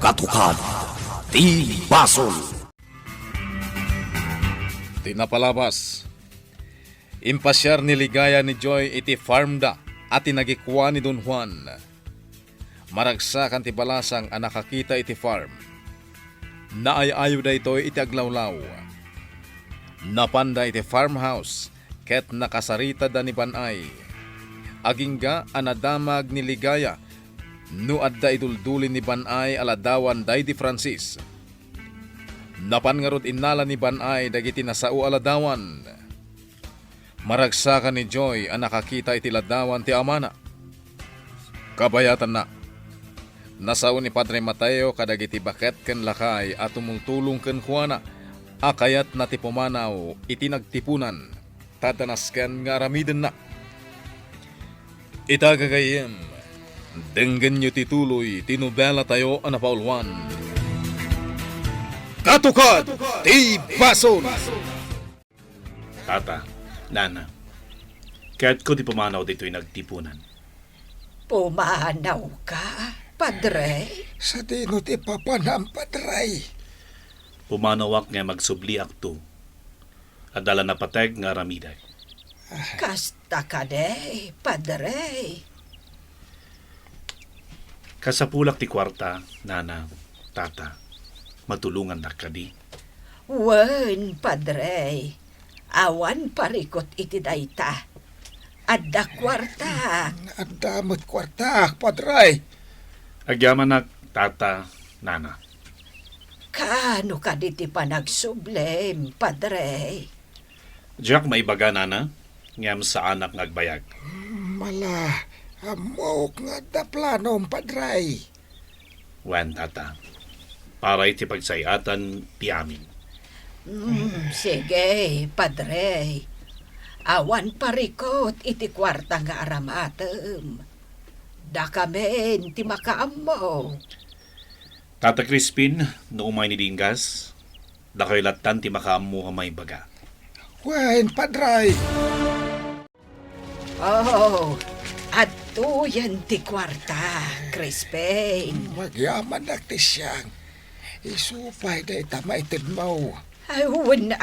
Katukad ti Basol. Tinapalabas. Impasyar ni ligaya ni Joy iti farmda at tinagikwa ni Don Juan. Maragsakan ti balasang ang nakakita iti farm. Naayayo da ito iti aglawlaw. Napanda iti farmhouse ket nakasarita da ni Banay. Agingga anadamag ni ligaya no adda iduldulin ni Banay aladawan day di Francis. Napangarod inala ni Banay dagiti nasao aladawan. Maragsakan ni Joy ang nakakita iti ladawan ti amana. Kabayatan na. Nasao ni Padre Mateo kadagiti baket ken lakay at tumultulong ken kuana. Akayat na ti pumanaw iti nagtipunan. Tadanasken nga aramiden na. Itagagayem. Denggen nyo tituloy tinubela tayo ang napauluan. Katukad ti Basol. Tata, Nana, kaya't ko di pumanaw dito'y nagtipunan. Pumanaw ka, Padre? Sa dino ti papanam, Padre. Pumanawak nga magsubli akto. At dala na pateg nga ramiday. Kasta ka de, Padre. Kasapulak ti kwarta, Nana, Tata, matulungan na kadi. Wen, Padre. Awan parikot iti dayta. Adda kwarta. Ang damot kwarta, Padre. Agyaman na, Tata, Nana. Kano ka diti panagsublem, Padre? Jack maibaga, Nana, ngam sa anak ngagbayag. Mala, amok nga da planom, Padre. Wan, Tata, para iti pagsayatan ti amin. Sige, Padre. Awan parikot iti kwarta nga aramatem. Da kamen ti makaammo. Tata Crispin, no umay ni Dingas, dakoy latan ti makaamu may baga. Wen, Padre. Oh, adto yan ti kwarta, Crispin. Magyaman na ti siyang. Isupay da itamaitin mo. Ayun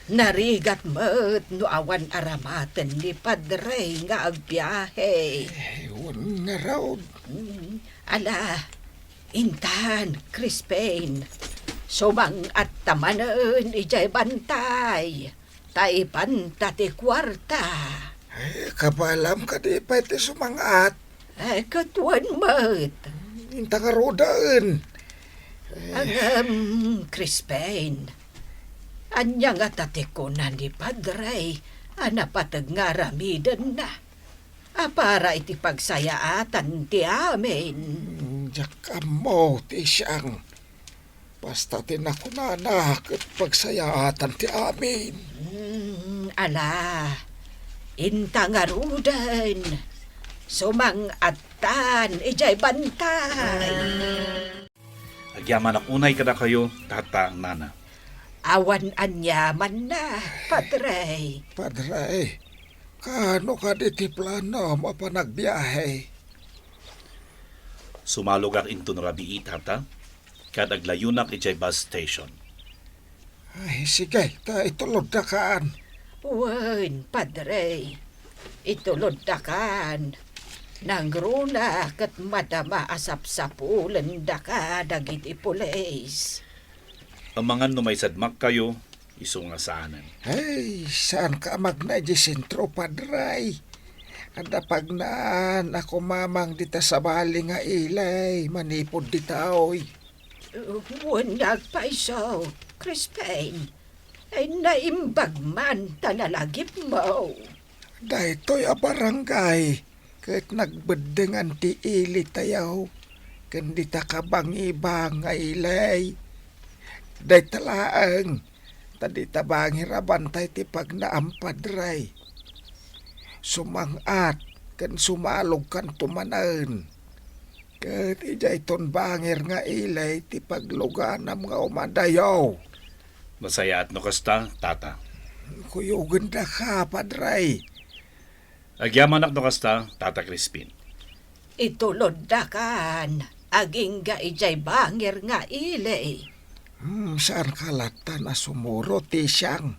narigat mo't no awan aramaten ni Padre nga agbiyahe. Ewan nga raw. Ala, intan, Crispin. Sumang at tamanan ijay bantay. Taipan tati kwarta. Kabalam ka di pa iti sumangat. Katuan mo't. Inta nga rodaan. Crispin. Anya nga tatikunan ni Padre, anapatag nga ramidan na. Para iti pagsayaatan ti amin. Diyak mo, ti siyang. Basta tinakunanak at pagsayaatan ti amin. Ala, intangarudan, sumang atan, ijay bantay. Agyaman ak unay kada kayo, Tata, Nana. Awan anyaman na, Padre. Padre, kano ka di ti plano mapanagbiyahe? Sumalog ak into no rabii, Tata, kad aglayunak ijay bus station. Ay, sige, ta itulod na kaan. Wen, Padre, itulod da kan. Nangruna kat madama asap-sapulan da ka dagiti pulis. Ang mga numay sadmak kayo, iso nga saanan. Ay, saan ka magnaji sentro, Padre? Ada pagnaan ako mamang dita sa bali nga ilay, manipod ditaoy. Wen nagpaiso, Crispin. Ay naimbag man talalagip mo. Dahito'y a barangay, kahit nagbedengan ti ili tayaw, kandi ta kabang-ibang nga ilay. Day talaang, tadi tabang hirabantay ti pagnaam, Padre. Sumangat, kan sumalog kan tumanan. Kat ijay ton bangir nga ilay ti pagluganam nga umadayaw. Masaya at no kasta, Tata. Kuyugan na ka, Padre. Agyaman ak no kasta, Tata Crispin. Itulod da kan. aging ga ijay bangir nga ilay. Saan kalatan na sumuro ti siyang?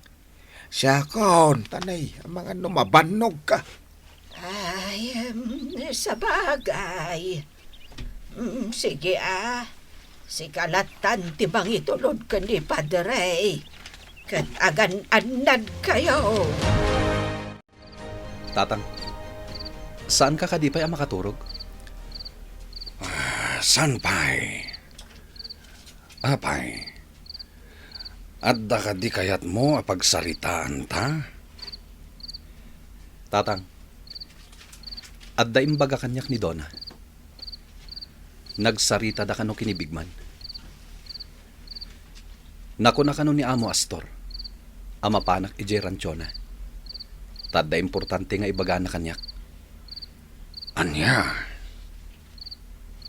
Siya kon, tanay, ang mga numabanog ka. Ay, sa bagay. Sige si kalatan ti bang itulod ka ni Padre. Kat agan-anad kayo. Tatang, saan ka kadipay ang makaturog? Sanpay. Apay. Adda ka di kayat mo apagsaritaan ta? Tatang, adda imbaga kanyak ni Donna. Nagsarita da kano kinibigman. Nako na kano ni Amo Astor, ama panak ijay ranchona. Tadda importante nga ibaga na kanyak. Anya?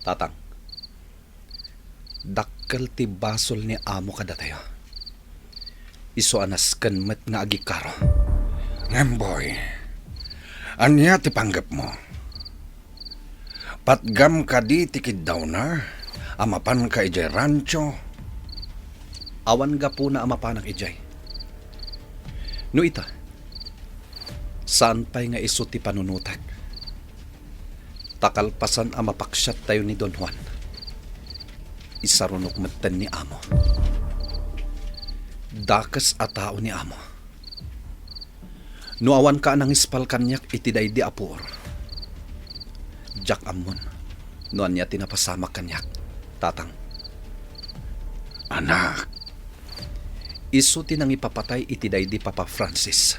Tatang, dakkel ti basol ni Amo kada tayo. Iso anas kanmet nga agikaro. Ngemboy. Anya ti panggap mo? Patgam ka di tikid daw na, amapan ka ijay rancho. Awan ga po na ama panak ijay. No ita, saan pa'y nga iso ti panunutak? Takalpasan ang mapaksyat tayo ni Don Juan. Isarunok matan ni Amo. Dakas a tao ni Amo. Nuawan ka nang ispal kanyak itiday di apur. Jack Amon, nuan niya tinapasamak kanyak, tatang. Anak, Isu tinang ipapatay itiday di Papa Francis.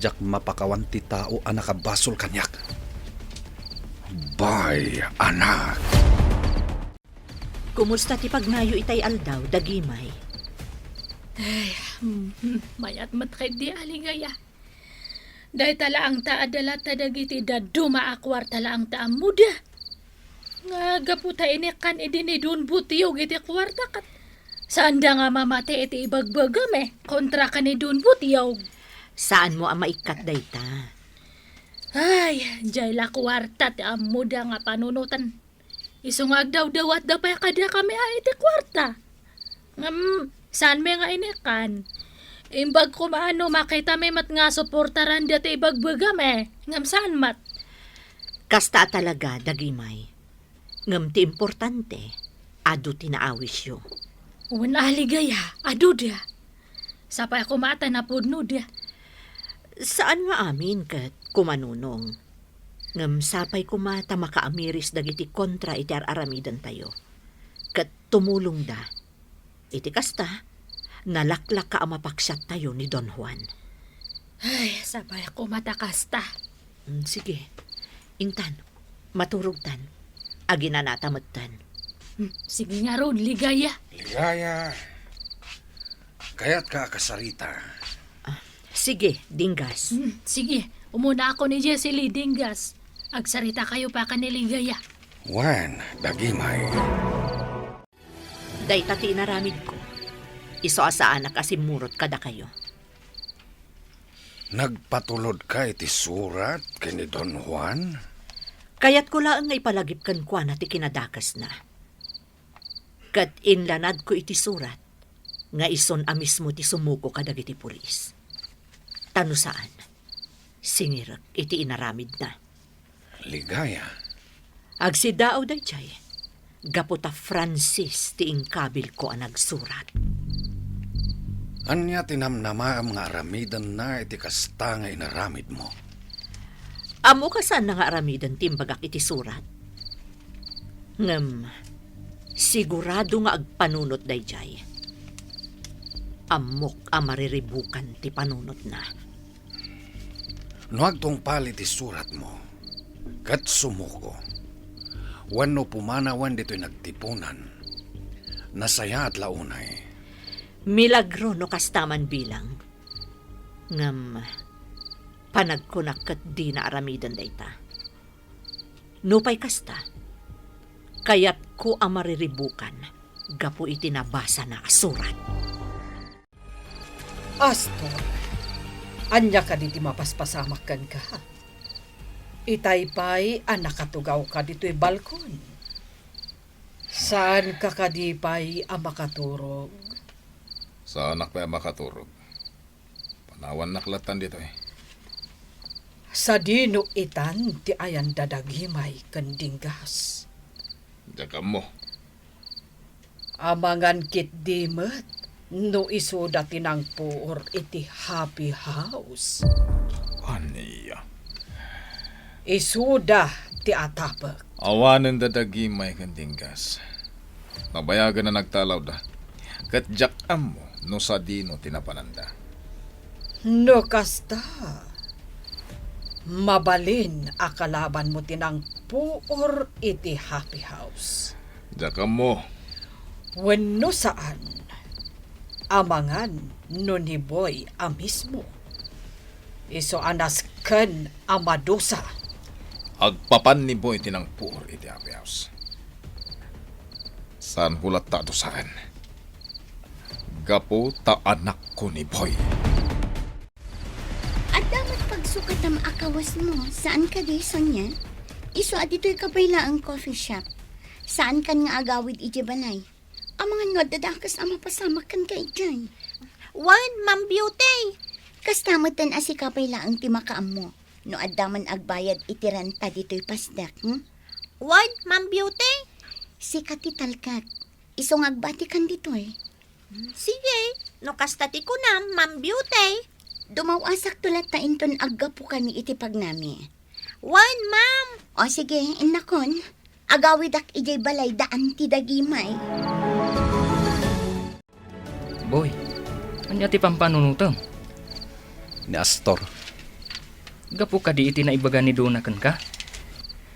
Jack mapakawan ti tao ang nakabasol kanyak. bay, anak. Kumusta ti pagmayo itay aldaw, dagimay? Mayat matkay di aligaya. Dahil tala ang taadala tadagiti daduma akwar tala ang taamuda. Nga gaputa inikan idinidun butiyo giti kwarta kat. Saan da nga mamate iti ibagbagam kontra ka ni dun butiyo. Saan mo ang maikat dayta? Ay, jay la kwarta ti amuda nga panunutan. Isungag daw at dapay kada kami iti kwarta. Saan may nga inikan? Imbag ko maano makita may mat nga suportaran dati ibagbagam ngam saan mat? Kasta talaga, dagimay. Ngam ti importante, adu tinaawis yo. Uwan aligaya, adu dia. Sapay ako mata na pudno dia. Saan nga amin kat kumanunong? Ngam sapay kumata makaamiris dagiti kontra iti aramidan tayo. Kat tumulong da. Iti kasta, nalaklak ka amapaksat tayo ni Don Juan. Ay, sapay ako matakasta. Sige, ingtan, maturugtan, aginanatamadtan. Sige nga ron, ligaya. Ligaya. Kaya't ka kasarita. Sige, dinggas. Sige, umuna ako ni Jessie Lee Dingas. Agsarita kayo pa ka ni ligaya. Wan, dagimay. Day tati inaramid ko. Iso asaan na kasimurot kada kayo. Nagpatulod ka iti surat kini Don Juan? Kaya't ko lang nga ipalagip kan kwa na ti kinadakas na. Kat inlanad ko iti surat, nga ison amis mo ti sumuko kadag iti pulis. Tano saan? Singirak iti inaramid na. Ligaya. Agsidao day chay. Gaputa Francis ti ingkabil ko ang nagsurat. Anya tinamnama ang mga aramidan na iti kasta nga inaramid mo. Amo ka saan nga aramidan timbagak iti surat? Ngem, sigurado nga agpanunot day jay. Amok ang mariribukan ti panunot na. No agtong pali ti surat mo, kat sumuko. Wano pumanawan dito'y nagtipunan. Nasaya at launay. Milagro no kastaman bilang. Ngam, panagkunak kat di na aramidan dayta. Nupay kasta, kayat ko ang mariribukan, gapo itinabasa na surat. Astor, anya ka di mapaspasamak kan ka. Itaypay ang nakatugaw ka dito'y balkon. Saan ka kadipay ang makaturog? Sa anak pa makaturog. Panawan naklatan dito eh. Sa dino itan ti ayan dadagimay kandinggas. Diyan mo. Amangan kit dimet no isuda tinang puor iti happy house. Aniya. Isuda ti atapek. Awanan dadagi may kandinggas. Nabayagan na nagtalaw da. Kat jakam mo no sa dino tinapananda. No kasta. Mabalin akalaban mo tinang puor iti happy house. Jakam mo. Wenno saan, amangan no ni Boy a mismo. Iso anas ken amadusa. Agpapan ni Boy tinang puor iti happy house. Saan hulat ta saan? Gapo ta anak ko ni Boy. At dapat pagsukat ang akawas mo, saan ka di, Sonya? Iso at dito'y kabayla ang coffee shop. Saan kan nga agawid iti balay? Ang mga nodadakas ang mapasama kan ka ijay. Wan, Ma'am Beauty! Kastamatan asi kabayla ang timakaam mo. No addaman agbayad iti renta dito'y pasdak, Wan, Ma'am Beauty? Si katitalkat. Isong agbati kan dito'y. Sige, no kastati ko na, Ma'am Beauty. Dumawasak tulat ta inton aggapo kami iti pagnami. Wan, ma'am. O sige, inakon. Agawid ak ijay balay daan ti dagimay. Boy, anya ti pampanunutang? Ni Astor. Gapo ka di iti na ibaga ni Donakan ka?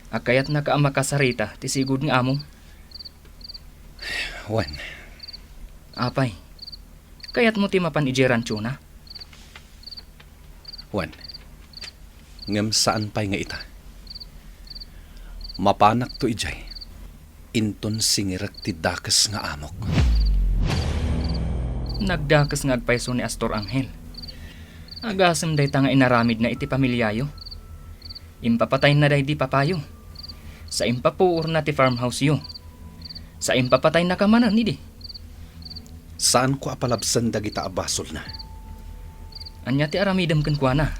Akayat nakaama ka sarita ti sigud nga amo. Wan, Apay, kayat mo ti mapan ijeran na? Wan. Ngem saan pa'y nga ita? Mapanak to ijay. Inton singirak ti dakas nga amok. Nagdakas nga agpaiso ni Astor Angel. Agasem day ta nga inaramid na iti pamilyayo. Impapatay na day di papayo. Sa impapuor na ti farmhouse yo. Sa impapatay na kamanan idi. Saan ko apalabsan dagita abasol na? Anya ti aramidem ken kuana.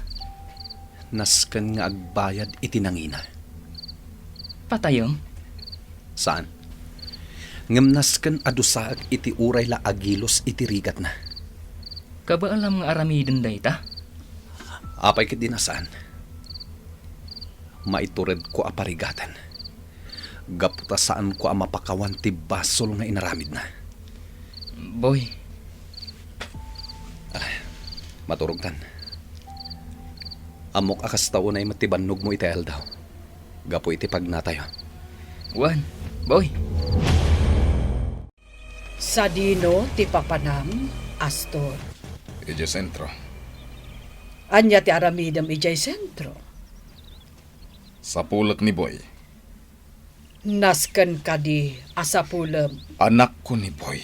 Nasken nga agbayad iti nangina. Patayong? Saan? Ngem nasken adusaag iti uray la agilos iti rigat na. Kabaalam nga aramiden day ta? Apay kit dinasaan. Maitured ko aparigatan. Gaputa saan ko ang mapakawan ti basol nga inaramid na. Boy, Maturog tan. Amok akas tao na matibannog mo iti daw. Gapo iti pagnatayo. Wan, boy. Sa dino ti papanam, Astor. Ije sentro. Anya ti aramidam ijay sentro. Sa pulak ni Boy. Nasken ka di asapulam. Anak ko ni Boy.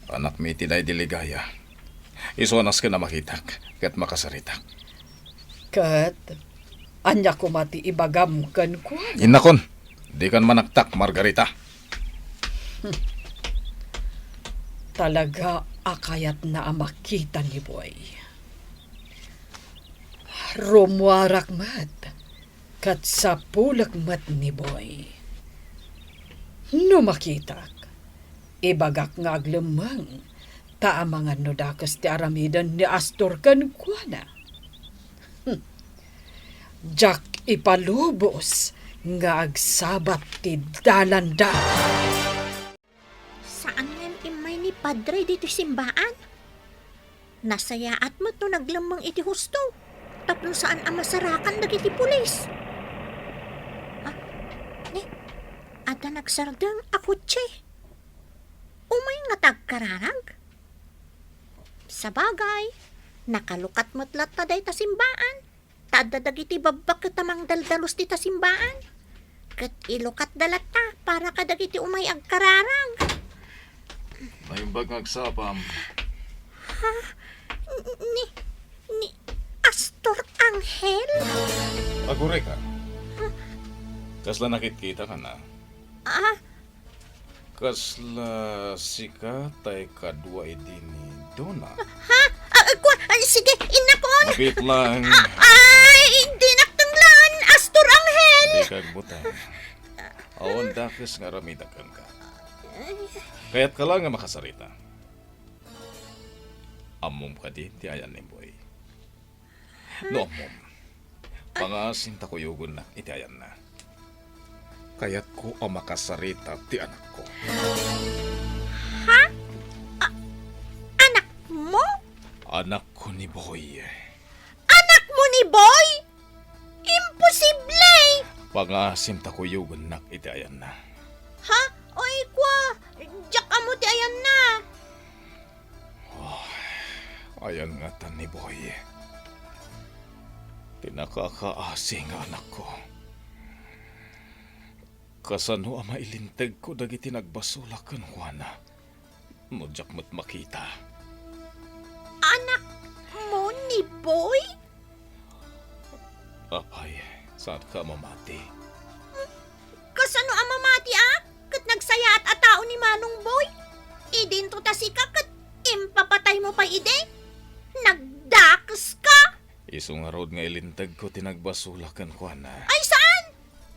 Anak mi tiday diligaya. Isonas ka na makitak kat makasaritak. Kat, anya ko mati ibagam ken ko. Inakon, di kan manaktak, Margarita. Talaga akayat na ang makita ni Boy. Rumwarak mat, kat sa pulak mat ni Boy. No makitak, ibagak nga aglemang, taamangan no dakas ti aramidan ni Astor kan kuana. Jak ipalubos nga agsabat ti dalanda. Saan yan imay ni Padre dito simbaan? Nasayaat mo to naglamang iti husto. Tapno saan ang masarakan dagiti pulis? Ada nagsardang ako tse. Umay nga tagkararag. Sa bagay, nakalukat mo't lat na day tasimbaan. Tadadag iti babak tamang daldalos di tasimbaan. Kat ilukat dalat ta para kadag iti umay agkararag. Naimbag nagsapam. Ni Astor Angel? Agure ka. Kasla nakikita ka na. Kasla sika tay kadwa idini Dona. Sige, inakon! Kapit lang. Ay, hindi naktanglan! Astor Anghel! Di kagbutang. Aon dakis nga ramidakan ka. Kaya't ka lang nga makasarita. Amom ka di, ti ayan ni boy. No, amom. Pangasin ta ko yugon na, iti ayan na. Kaya't ko ang makasarita ti anak ko. Anak mo? Anak ko ni boy. Anak mo ni Boy? Imposible! Pangasin ta ko yugon na, iti ayan na. Ha? Oy, kwa! Diyak amo ti ayan na! Ayan nga tan ni boy. Pinakakaasi nga anak ko. Kasano ang mailintag ko dagiti nagbasula kan Juana. Nudyak mo't makita. Anak mo ni Boy? Apay, saan ka mamati? Kasano ang mamati Kat nagsaya at atao ni Manong Boy? Idin to ta si kat impapatay mo pa ide? Nagdakas ka? Isong arod nga ilintag ko tinagbasula kan Juana. Ay saan?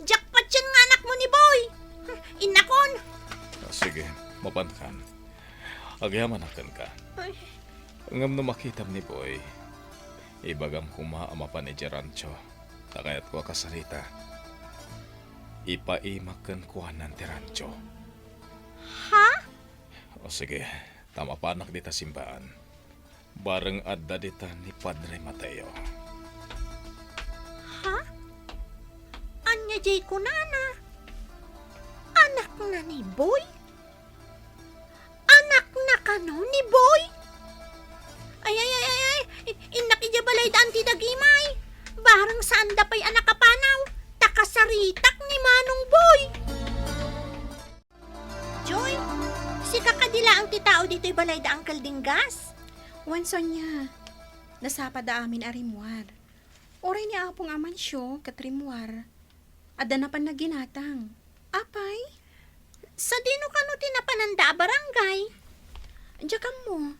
Jackpot yan nga anak mo ni Boy. Inakon. Sige, mapankan. Agyamanakan ka. Ay, Ngam na makitam ni boy. Ibagam kumaamapan ni Gerancho. Nakayat ko kasarita. Ipaimakan kuhanan ti Rancho. ha? O sige, tama panak dita simbaan. Bareng adda dita ni Padre Mateo. Ha? Anya jay ko nana? Anak na ni Boy? Anak na kano ni Boy? Ay, inakidyabalay daan ti dagimay. Barang saan da pa'y anak kapanaw? Takasaritak ni Manong Boy. Joy, si kakadila ang titao dito'y balay da ang kaldinggas. Wanson niya, nasapa da amin arimwar. Oray ni apong amansyo katrimwar. Ada na pan naginatang. Apay? Sa dino kano tinapananda barangay? Andiyan mo.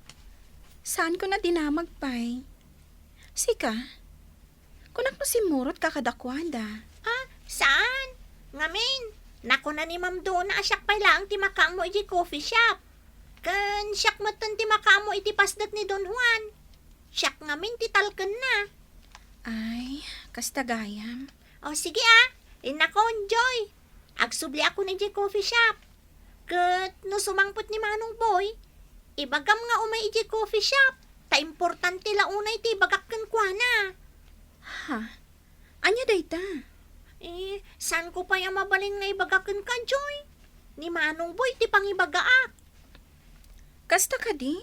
Saan ko na dinamagpay? Sika, kunak mo si Murot kakadakwada. Saan? Ngamin, nako na ni Ma'am doon na asyak pa lang ti makaang mo iti coffee shop. Kan siyak matan ti makaang mo iti pasdat ni Don Juan. Siyak ngamin ti talken na. Ay, kastagayam. O sige inakon Joy. Agsubli ako na iti coffee shop. Kat no sumangpot ni Manong Boy, ibagam nga umay iti coffee shop. Ta importante la unay ti bagak ken kuana. Ha? Anya dayta? Saan ko pa yung mabalin nga ibagakan ka, Joy? Ni Manong Boy, ti pangibagaak. Kasta ka di?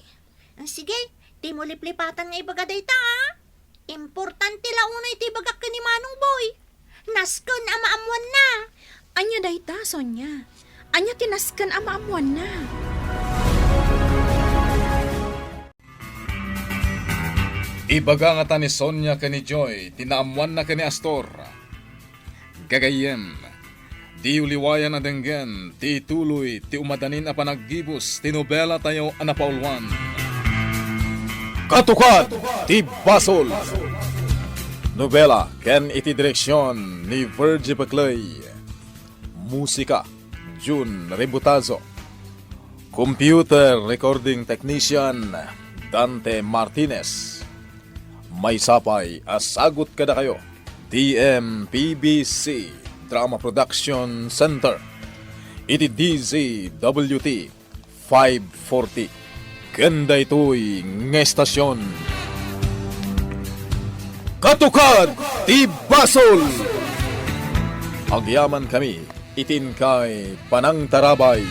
Sige, ti mo liplipatan nga ibagaday ta, Importante la unay ti ibagakan ni Manong Boy. Nasken ama amuan na. Anya dayta, Sonya? Anya tinaskan ama amuan na. Ibaga nga ta ni Sonia ka ni Joy, tinaamuan na ka ni Astor. Gagayem, di uliwayan na denggen, ti tuloy, ti umadanin a panaggibos, ti nobela tayo anapaulwan. Katukat, ti Basol. Nobela, ken iti direksyon ni Virgie Baclay. Musika, June Rebutazo. Computer Recording Technician, Dante Martinez. May sapay, asagot kada kayo. DMPBC Drama Production Center. Iti DZWT 540. Ganda ito'y ngestasyon. Katukad ti Basol! Agyaman kami, itin kay Panang Tarabay.